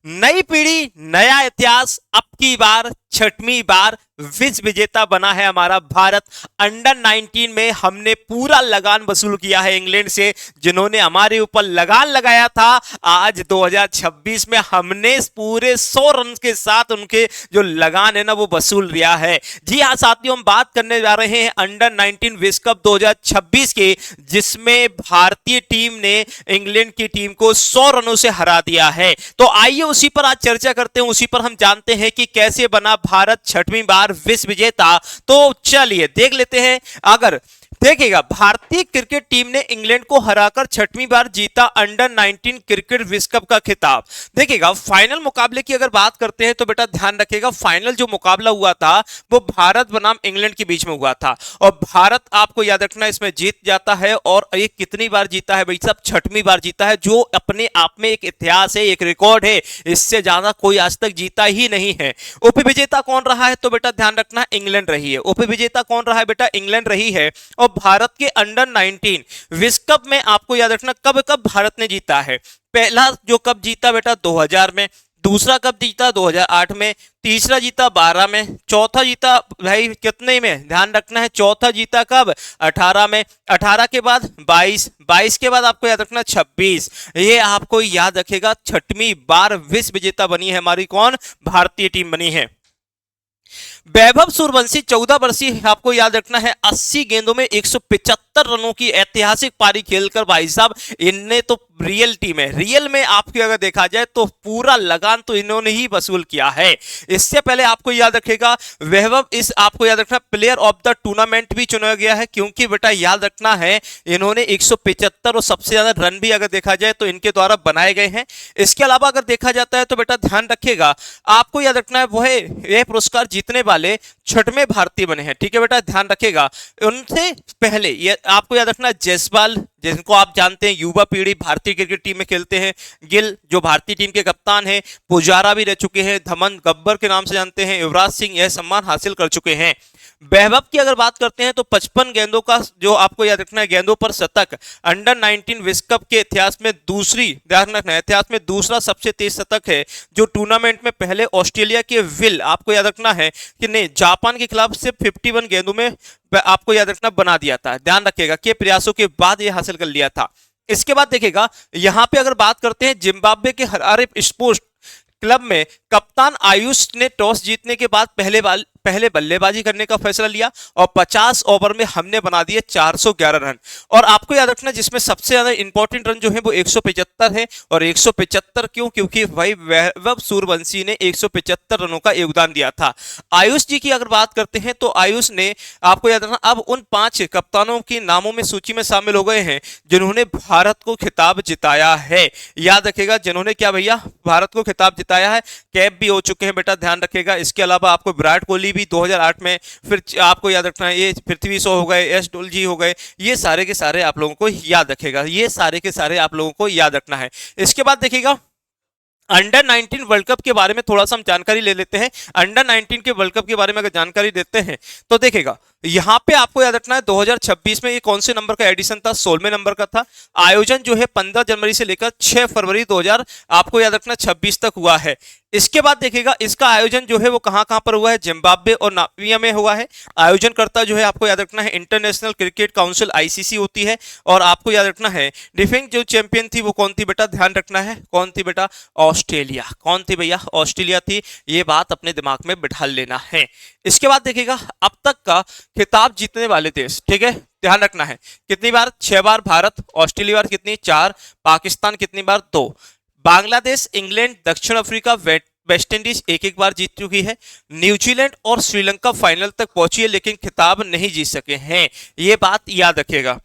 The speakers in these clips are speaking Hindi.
नई पीढ़ी नया इतिहास, अब की बार छठवीं बार विश्व विजेता बना है हमारा भारत। अंडर 19 में हमने पूरा लगान वसूल किया है इंग्लैंड से, जिन्होंने हमारे ऊपर लगान लगाया था। आज 2026 में हमने पूरे 100 रन के साथ उनके जो लगान है ना वो वसूल लिया है। जी हाँ साथियों, हम बात करने जा रहे हैं अंडर 19 विश्व कप 2026 के, जिसमें भारतीय टीम ने इंग्लैंड की टीम को 100 रनों से हरा दिया है। तो आइए उसी पर आज चर्चा करते हैं, उसी पर हम जानते हैं कि कैसे बना भारत छठवीं बार विश्व विजेता। तो चलिए देख लेते हैं। अगर देखिएगा, भारतीय क्रिकेट टीम ने इंग्लैंड को हराकर छठवीं बार जीता अंडर 19 क्रिकेट विश्व कप का खिताब। देखिएगा, फाइनल मुकाबले की अगर बात करते हैं तो बेटा ध्यान रखिएगा, फाइनल जो मुकाबला हुआ था वो भारत बनाम इंग्लैंड के बीच में हुआ था, और भारत आपको याद रखना इसमें जीत जाता है। और ये कितनी बार जीता है भाई साहब? छठवीं बार जीता है, जो अपने आप में एक इतिहास है, एक रिकॉर्ड है। इससे ज्यादा कोई आज तक जीता ही नहीं है। उपविजेता कौन रहा है? तो बेटा ध्यान रखना, इंग्लैंड रही है। उपविजेता कौन रहा है बेटा? इंग्लैंड रही है। और भारत के अंडर 19 विश्व कप में आपको याद रखना कब कब भारत ने जीता है। पहला जो कप जीता बेटा 2000 में, दूसरा कप जीता 2008 में, तीसरा जीता 12 में, चौथा जीता भाई कितने में? ध्यान रखना है, चौथा जीता कब? 18 में, 18 के बाद 22, 22 के बाद आपको याद रखना 26। ये आपको याद रखेगा, छठवीं बार विश्व विजेता बनी है हमारी कौन? भारतीय टीम बनी है। वैभव सूर्यवंशी 14 वर्षीय, आपको याद रखना है 80 गेंदों में 175 रनों की ऐतिहासिक पारी खेलकर भाई साहब इनने तो रियल टीम है, रियल में आपकी अगर देखा जाए तो पूरा लगान तो इन्होंने ही वसूल किया है। इससे पहले आपको याद रखेगा, वैभव इस आपको याद रखना प्लेयर ऑफ द टूर्नामेंट भी चुना गया है, क्योंकि बेटा याद रखना है इन्होंने 175 और सबसे ज्यादा रन भी अगर देखा जाए तो इनके द्वारा बनाए गए हैं। इसके अलावा अगर देखा जाता है तो बेटा ध्यान रखिएगा, आपको याद रखना है वो है यह पुरस्कार जीतने वाले छठवें भारतीय बने हैं। ठीक है बेटा, ध्यान रखिएगा। उनसे पहले ये आपको याद रखना जयसवाल, जिनको आप जानते हैं युवा पीढ़ी भारतीय क्रिकेट टीम में खेलते हैं, गिल जो भारतीय टीम के कप्तान हैं, पुजारा भी रह चुके हैं, धमन गब्बर के नाम से जानते हैं, युवराज सिंह यह सम्मान हासिल कर चुके हैं। वैभव की अगर बात करते हैं तो 55 गेंदों का जो आपको याद रखना है गेंदों पर शतक, अंडर 19 विश्व कप के इतिहास में दूसरी, ध्यान रखना इतिहास में दूसरा सबसे तेज शतक है, जो टूर्नामेंट में पहले ऑस्ट्रेलिया के विल आपको याद रखना है कि ने जापान के खिलाफ सिर्फ 51 गेंदों में आपको याद रखना बना दिया था। ध्यान रखिएगा के प्रयासों के बाद यह हासिल कर लिया था। इसके बाद देखिएगा, यहां पे अगर बात करते हैं जिम्बाब्वे के हरारे स्पोर्ट्स क्लब में कप्तान आयुष ने टॉस जीतने के बाद पहले बल्लेबाजी करने का फैसला लिया, और 50 ओवर में हमने बना दिए 411 रन। और आपको याद रखना जिसमें सबसे ज्यादा इंपॉर्टेंट रन जो है वो 175 है। और 175 क्यों? क्योंकि भाई वैभव सूर्यवंशी ने 175 रनों का योगदान दिया था। आयुष जी की अगर बात करते हैं तो आयुष ने आपको याद रखना अब उन 5 कप्तानों की नामों में सूची में शामिल हो गए हैं जिन्होंने भारत को खिताब जिताया है। याद रखेगा, जिन्होंने क्या भैया भारत को खिताब जिताया है, कैप भी हो चुके हैं बेटा, ध्यान रखेगा। इसके अलावा आपको विराट कोहली भी 2008 में, फिर आपको याद रखना है ये पृथ्वी शॉ हो गए, एस डोल जी हो गए, ये सारे के सारे आप लोगों को याद रखेगा, ये सारे के सारे आप लोगों को याद रखना है। इसके बाद देखिएगा, अंडर 19 वर्ल्ड कप के बारे में थोड़ा सा हम जानकारी ले लेते हैं। अंडर 19 के वर्ल्ड कप के बारे में अगर जानकारी देते हैं तो देखिएगा, यहां पे आपको याद रखना है 2026 में ये कौन से नंबर का एडिशन था? 16वें नंबर का था। आयोजन जो है 15 जनवरी से लेकर 6 फरवरी 2000 आपको याद रखना 26 तक हुआ है। इसके बाद देखिएगा, इसका आयोजन जो है वो कहां पर हुआ है? जिम्बाब्वे और नामीबिया में हुआ है। आयोजनकर्ता जो है आपको याद रखना है इंटरनेशनल क्रिकेट काउंसिल आईसीसी होती है। और आपको याद रखना है डिफेंस जो चैंपियन थी वो कौन थी बेटा? ध्यान रखना है कौन थी बेटा? ऑस्ट्रेलिया। कौन थी भैया? ऑस्ट्रेलिया थी। ये बात अपने दिमाग में बिठा लेना है। इसके बाद देखिएगा, अब तक का खिताब जीतने वाले देश, ठीक है, ध्यान रखना है कितनी बार? 6 बार भारत, ऑस्ट्रेलिया बार कितनी? 4, पाकिस्तान कितनी बार? 2, बांग्लादेश, इंग्लैंड, दक्षिण अफ्रीका, वेस्ट इंडीज एक बार जीत चुकी है। न्यूजीलैंड और श्रीलंका फाइनल तक पहुंची है लेकिन खिताब नहीं जीत सके हैं, ये बात याद रखिएगा।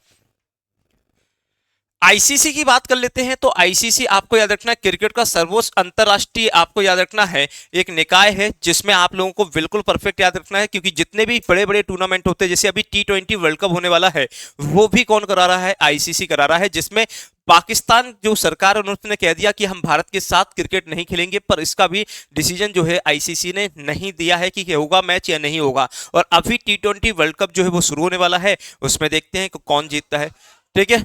आईसीसी की बात कर लेते हैं तो आईसीसी आपको याद रखना है क्रिकेट का सर्वोच्च अंतरराष्ट्रीय आपको याद रखना है एक निकाय है, जिसमें आप लोगों को बिल्कुल परफेक्ट याद रखना है, क्योंकि जितने भी बड़े बड़े टूर्नामेंट होते हैं, जैसे अभी T20 वर्ल्ड कप होने वाला है, वो भी कौन करा रहा है? आईसीसी करा रहा है। जिसमें पाकिस्तान जो सरकार है उन्होंने कह दिया कि हम भारत के साथ क्रिकेट नहीं खेलेंगे, पर इसका भी डिसीजन जो है आईसीसी ने नहीं दिया है कि होगा मैच या नहीं होगा। और अभी T20 वर्ल्ड कप जो है वो शुरू होने वाला है, उसमें देखते हैं कि कौन जीतता है। ठीक है,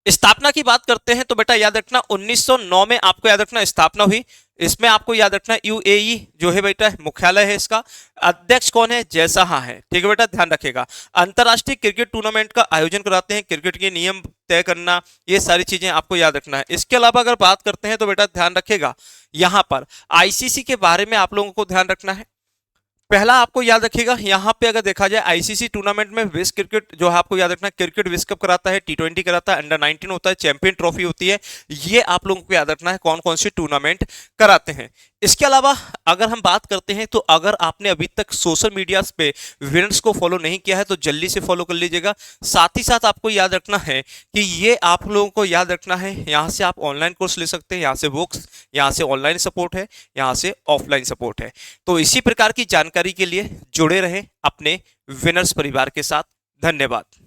स्थापना की बात करते हैं तो बेटा याद रखना 1909 में आपको याद रखना स्थापना हुई। इसमें आपको याद रखना यूएई जो है बेटा मुख्यालय है इसका। अध्यक्ष कौन है? जयशाह है। ठीक है बेटा, ध्यान रखेगा। अंतरराष्ट्रीय क्रिकेट टूर्नामेंट का आयोजन कराते हैं, क्रिकेट के नियम तय करना, ये सारी चीजें आपको याद रखना है। इसके अलावा अगर बात करते हैं तो बेटा ध्यान रखेगा यहां पर आईसीसी के बारे में आप लोगों को ध्यान रखना है। पहला आपको याद रखिएगा यहाँ पे अगर देखा जाए आईसीसी टूर्नामेंट में विश्व क्रिकेट जो है आपको याद रखना क्रिकेट विश्व कप कराता है, टी20 कराता है, अंडर 19 होता है, चैंपियन ट्रॉफी होती है। ये आप लोगों को याद रखना है कौन कौन से टूर्नामेंट कराते हैं। इसके अलावा अगर हम बात करते हैं तो अगर आपने अभी तक सोशल मीडिया पे विनर्स को फॉलो नहीं किया है तो जल्दी से फॉलो कर लीजिएगा। साथ ही साथ आपको याद रखना है कि ये आप लोगों को याद रखना है यहाँ से आप ऑनलाइन कोर्स ले सकते हैं, यहाँ से बुक्स, यहाँ से ऑनलाइन सपोर्ट है, यहाँ से ऑफलाइन सपोर्ट है। तो इसी प्रकार की जानकारी के लिए जुड़े रहें अपने विनर्स परिवार के साथ। धन्यवाद।